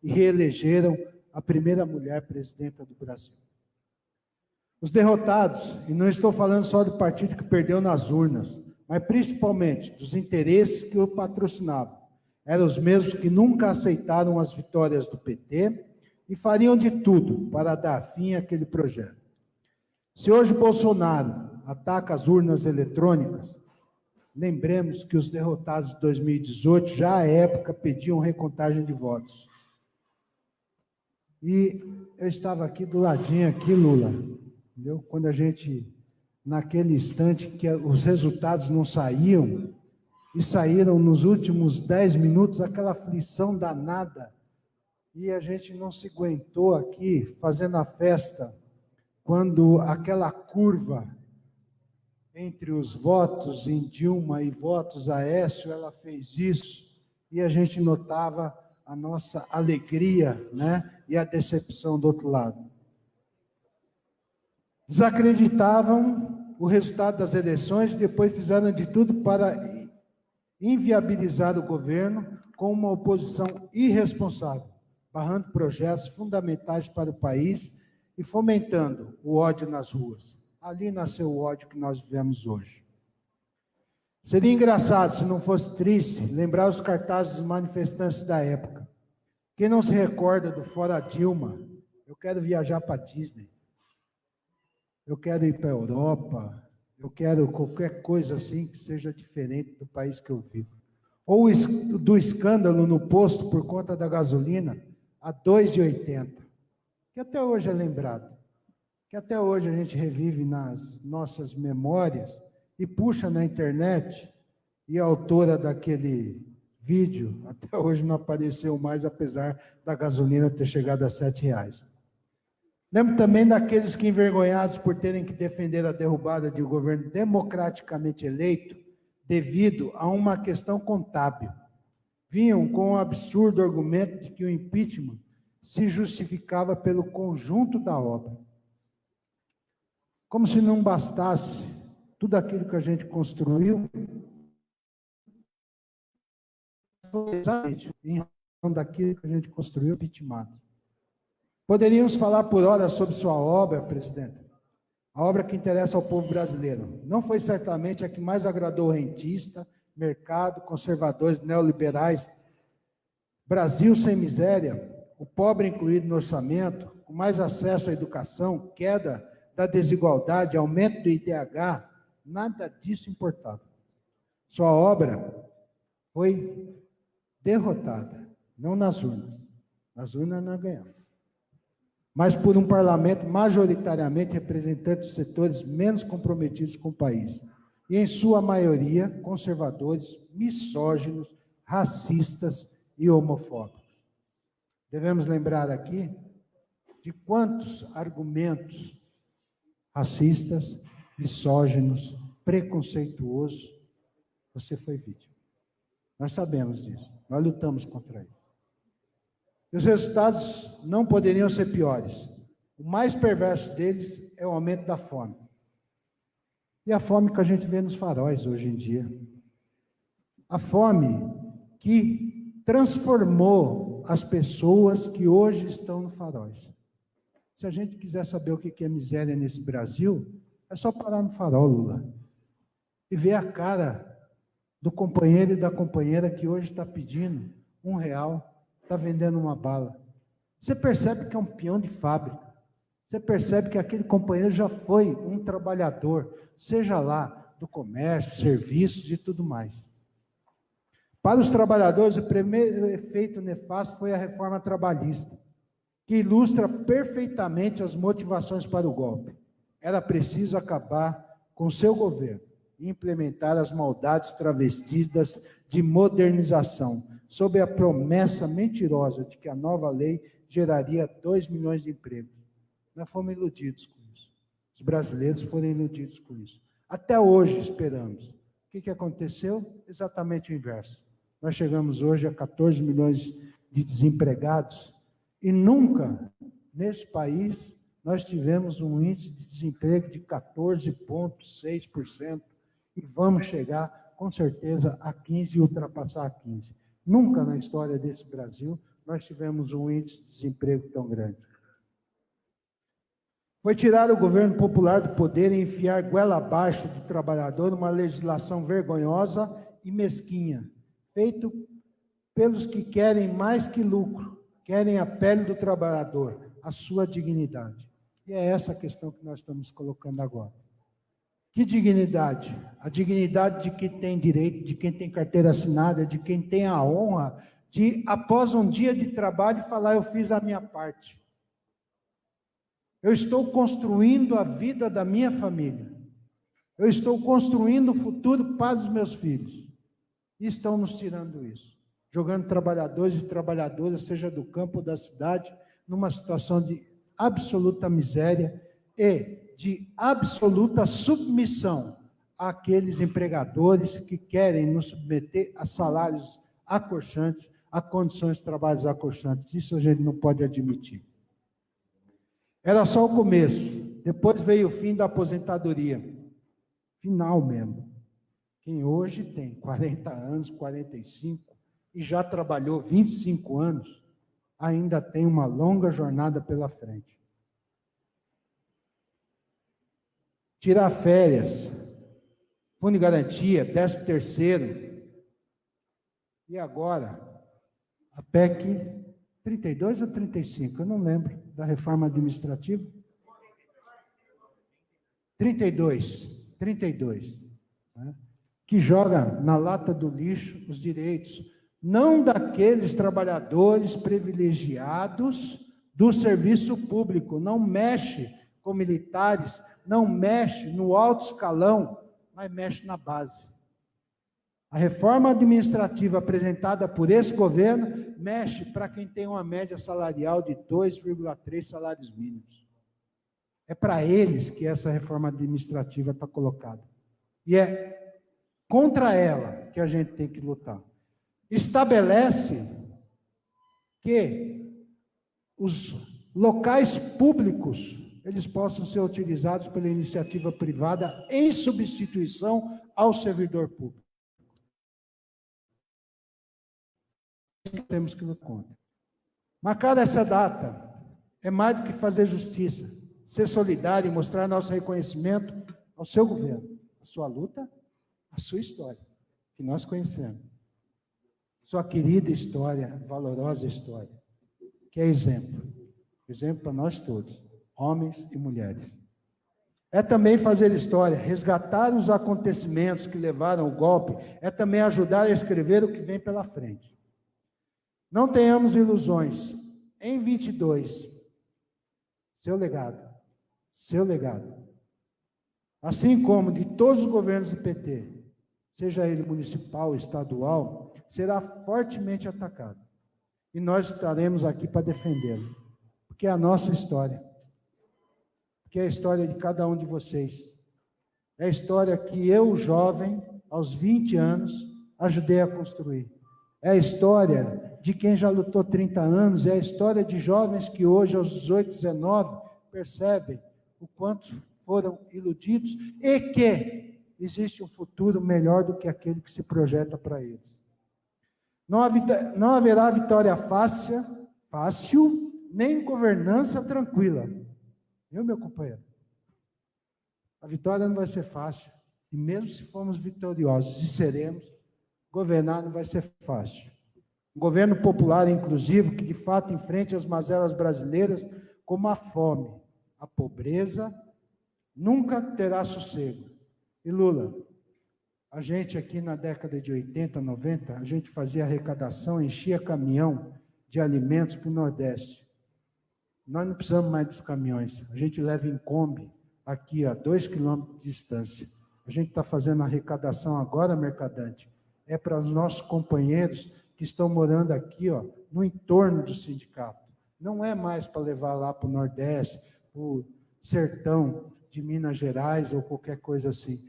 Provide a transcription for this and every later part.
e reelegeram a primeira mulher presidenta do Brasil. Os derrotados, e não estou falando só do partido que perdeu nas urnas, mas principalmente dos interesses que o patrocinavam, eram os mesmos que nunca aceitaram as vitórias do PT e fariam de tudo para dar fim àquele projeto. Se hoje Bolsonaro ataca as urnas eletrônicas, lembremos que os derrotados de 2018, já à época, pediam recontagem de votos. E eu estava aqui do ladinho, aqui, Lula, entendeu? Quando a gente, naquele instante que os resultados não saíam, e saíram nos últimos 10 minutos, aquela aflição danada, e a gente não se aguentou aqui, fazendo a festa, quando aquela curva entre os votos em Dilma e votos Aécio, ela fez isso, e a gente notava a nossa alegria, né, e a decepção do outro lado. Desacreditavam o resultado das eleições e depois fizeram de tudo para inviabilizar o governo com uma oposição irresponsável, barrando projetos fundamentais para o país e fomentando o ódio nas ruas. Ali nasceu o ódio que nós vivemos hoje. Seria engraçado, se não fosse triste, lembrar os cartazes dos manifestantes da época. Quem não se recorda do Fora Dilma? Eu quero viajar para a Disney. Eu quero ir para a Europa. Eu quero qualquer coisa assim que seja diferente do país que eu vivo. Ou do escândalo no posto por conta da gasolina a R$ 2,80, que até hoje é lembrado, que até hoje a gente revive nas nossas memórias e puxa na internet, e a autora daquele vídeo até hoje não apareceu mais, apesar da gasolina ter chegado a R$ 7,00. Lembro também daqueles que, envergonhados por terem que defender a derrubada de um governo democraticamente eleito, devido a uma questão contábil, vinham com o absurdo argumento de que o impeachment se justificava pelo conjunto da obra. Como se não bastasse tudo aquilo que a gente construiu, exatamente em razão daquilo que a gente construiu, vitimado. Poderíamos falar por horas sobre sua obra, presidente, a obra que interessa ao povo brasileiro. Não foi certamente a que mais agradou o rentista, mercado, conservadores, neoliberais. Brasil sem miséria, o pobre incluído no orçamento, com mais acesso à educação, queda da desigualdade, aumento do IDH, nada disso importava. Sua obra foi derrotada, não nas urnas. Nas urnas nós ganhamos. Mas por um parlamento majoritariamente representante dos setores menos comprometidos com o país. E, em sua maioria, conservadores, misóginos, racistas e homofóbicos. Devemos lembrar aqui de quantos argumentos racistas, misóginos, preconceituosos você foi vítima. Nós sabemos disso, nós lutamos contra isso. E os resultados não poderiam ser piores. O mais perverso deles é o aumento da fome. E a fome que a gente vê nos faróis hoje em dia. A fome que transformou as pessoas que hoje estão no faróis. Se a gente quiser saber o que é miséria nesse Brasil, é só parar no farol, Lula, e ver a cara do companheiro e da companheira que hoje está pedindo R$1, está vendendo uma bala. Você percebe que é um peão de fábrica. Você percebe que aquele companheiro já foi um trabalhador, seja lá do comércio, serviços e tudo mais. Para os trabalhadores, o primeiro efeito nefasto foi a reforma trabalhista, que ilustra perfeitamente as motivações para o golpe. Era preciso acabar com seu governo e implementar as maldades travestidas de modernização, sob a promessa mentirosa de que a nova lei geraria 2 milhões de empregos. Nós fomos iludidos com isso. Os brasileiros foram iludidos com isso. Até hoje esperamos. O que aconteceu? Exatamente o inverso. Nós chegamos hoje a 14 milhões de desempregados e nunca, nesse país, nós tivemos um índice de desemprego de 14,6% e vamos chegar, com certeza, a 15% e ultrapassar a 15%. Nunca na história desse Brasil nós tivemos um índice de desemprego tão grande. Foi tirar o governo popular do poder e enfiar goela abaixo do trabalhador uma legislação vergonhosa e mesquinha, feito pelos que querem mais que lucro, querem a pele do trabalhador, a sua dignidade. E é essa a questão que nós estamos colocando agora. Que dignidade? A dignidade de quem tem direito, de quem tem carteira assinada, de quem tem a honra de, após um dia de trabalho, falar: eu fiz a minha parte. Eu estou construindo a vida da minha família. Eu estou construindo o futuro para os meus filhos. E estão nos tirando isso. Jogando trabalhadores e trabalhadoras, seja do campo ou da cidade, numa situação de absoluta miséria e de absoluta submissão àqueles empregadores que querem nos submeter a salários acolchantes, a condições de trabalho acolchantes. Isso a gente não pode admitir. Era só o começo. Depois veio o fim da aposentadoria. Final mesmo. Quem hoje tem 40 anos, 45, e já trabalhou 25 anos, ainda tem uma longa jornada pela frente. Tirar férias, fundo de garantia, 13º. E agora, a PEC 32 ou 35, eu não lembro, da reforma administrativa. 32, né? Que joga na lata do lixo os direitos, não daqueles trabalhadores privilegiados do serviço público, não mexe com militares, não mexe no alto escalão, mas mexe na base. A reforma administrativa apresentada por esse governo mexe para quem tem uma média salarial de 2,3 salários mínimos. É para eles que essa reforma administrativa está colocada. E é contra ela que a gente tem que lutar. Estabelece que os locais públicos, eles possam ser utilizados pela iniciativa privada em substituição ao servidor público. Temos que lutar contra. Marcar essa data é mais do que fazer justiça, ser solidário e mostrar nosso reconhecimento ao seu governo, a sua luta, a sua história, que nós conhecemos. Sua querida história, valorosa história, que é exemplo para nós todos, homens e mulheres. É também fazer história, resgatar os acontecimentos que levaram ao golpe, é também ajudar a escrever o que vem pela frente. Não tenhamos ilusões. Em 22, seu legado, assim como de todos os governos do PT, seja ele municipal, estadual, será fortemente atacado. E nós estaremos aqui para defendê-lo, porque é a nossa história, porque é a história de cada um de vocês. É a história que eu, jovem, aos 20 anos, ajudei a construir. É a história de quem já lutou 30 anos, é a história de jovens que hoje, aos 18, 19, percebem o quanto foram iludidos e que existe um futuro melhor do que aquele que se projeta para eles. Não haverá vitória fácil, nem governança tranquila. Meu companheiro? A vitória não vai ser fácil. E mesmo se formos vitoriosos, e seremos, governar não vai ser fácil. Um governo popular inclusivo, que de fato enfrente as mazelas brasileiras, como a fome, a pobreza, nunca terá sossego. E Lula, a gente aqui na década de 80, 90, a gente fazia arrecadação, enchia caminhão de alimentos para o Nordeste. Nós não precisamos mais dos caminhões, a gente leva em Kombi, aqui a 2 quilômetros de distância. A gente está fazendo arrecadação agora, Mercadante, é para os nossos companheiros que estão morando aqui, no entorno do sindicato. Não é mais para levar lá para o Nordeste, para o sertão de Minas Gerais ou qualquer coisa assim.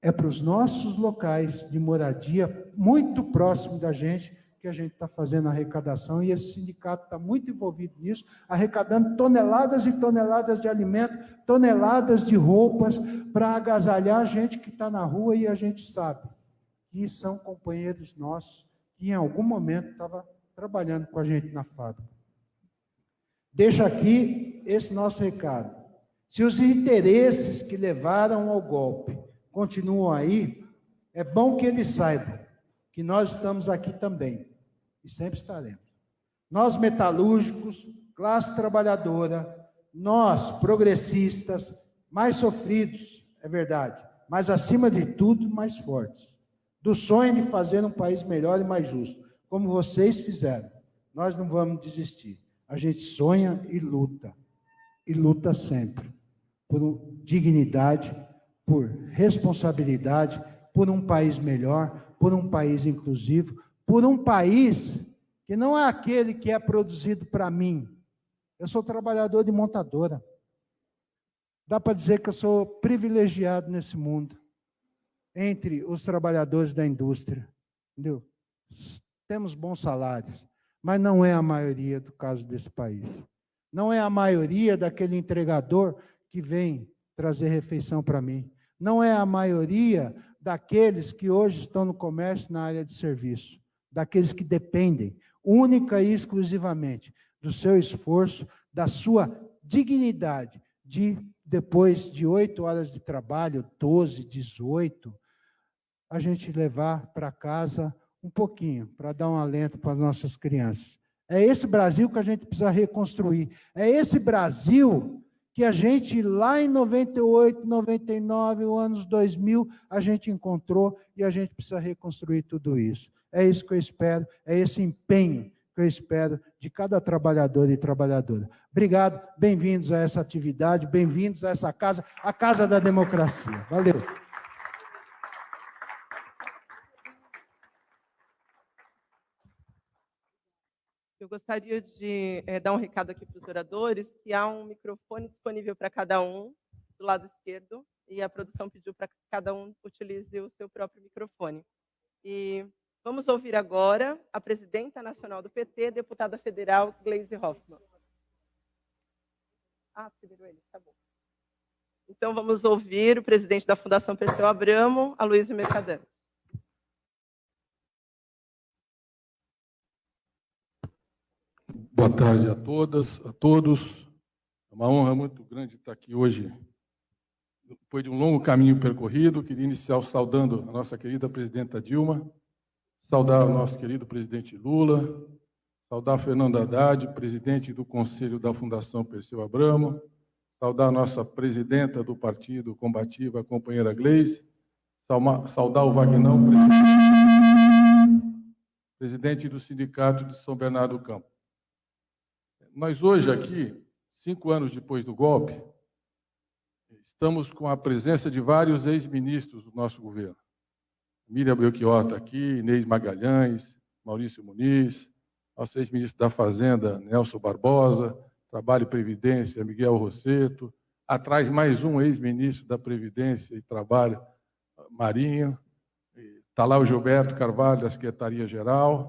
É para os nossos locais de moradia, muito próximo da gente, que a gente está fazendo a arrecadação, e esse sindicato está muito envolvido nisso, arrecadando toneladas e toneladas de alimento, toneladas de roupas, para agasalhar a gente que está na rua, e a gente sabe que são companheiros nossos, que em algum momento estavam trabalhando com a gente na fábrica. Deixo aqui esse nosso recado. Se os interesses que levaram ao golpe continuam aí, é bom que eles saibam que nós estamos aqui também, e sempre estaremos. Nós, metalúrgicos, classe trabalhadora, nós, progressistas, mais sofridos, é verdade, mas, acima de tudo, mais fortes, do sonho de fazer um país melhor e mais justo, como vocês fizeram. Nós não vamos desistir. A gente sonha e luta sempre, por dignidade, por responsabilidade, por um país melhor, por um país inclusivo, por um país que não é aquele que é produzido para mim. Eu sou trabalhador de montadora. Dá para dizer que eu sou privilegiado nesse mundo, entre os trabalhadores da indústria, entendeu? Temos bons salários, mas não é a maioria do caso desse país. Não é a maioria daquele entregador que vem trazer refeição para mim. Não é a maioria daqueles que hoje estão no comércio na área de serviço, daqueles que dependem única e exclusivamente do seu esforço, da sua dignidade de, depois de 8 horas de trabalho, 12, 18, a gente levar para casa um pouquinho, para dar um alento para as nossas crianças. É esse Brasil que a gente precisa reconstruir. É esse Brasil que a gente, lá em 98, 99, anos 2000, a gente encontrou e a gente precisa reconstruir tudo isso. É isso que eu espero, é esse empenho que eu espero de cada trabalhador e trabalhadora. Obrigado, bem-vindos a essa atividade, bem-vindos a essa casa, a Casa da Democracia. Valeu. Eu gostaria de dar um recado aqui para os oradores, que há um microfone disponível para cada um, do lado esquerdo, e a produção pediu para que cada um utilize o seu próprio microfone. E vamos ouvir agora a presidenta nacional do PT, deputada federal Gleisi Hoffmann. Primeiro ele, tá bom. Então vamos ouvir o presidente da Fundação Perseu Abramo, Aloysio Mercadante. Boa tarde a todas, a todos. É uma honra muito grande estar aqui hoje. Depois de um longo caminho percorrido, queria iniciar saudando a nossa querida presidenta Dilma, saudar o nosso querido presidente Lula, saudar Fernando Haddad, presidente do Conselho da Fundação Perseu Abramo, saudar a nossa presidenta do Partido Combativo, a companheira Gleisi, saudar o Vagnão, presidente do Sindicato de São Bernardo do Campo. Nós hoje aqui, 5 anos depois do golpe, estamos com a presença de vários ex-ministros do nosso governo. Miriam Belchior está aqui, Inês Magalhães, Maurício Muniz, nosso ex-ministro da Fazenda, Nelson Barbosa, Trabalho e Previdência, Miguel Rosseto, atrás mais um ex-ministro da Previdência e Trabalho, Marinho, está lá o Gilberto Carvalho, da Secretaria-Geral,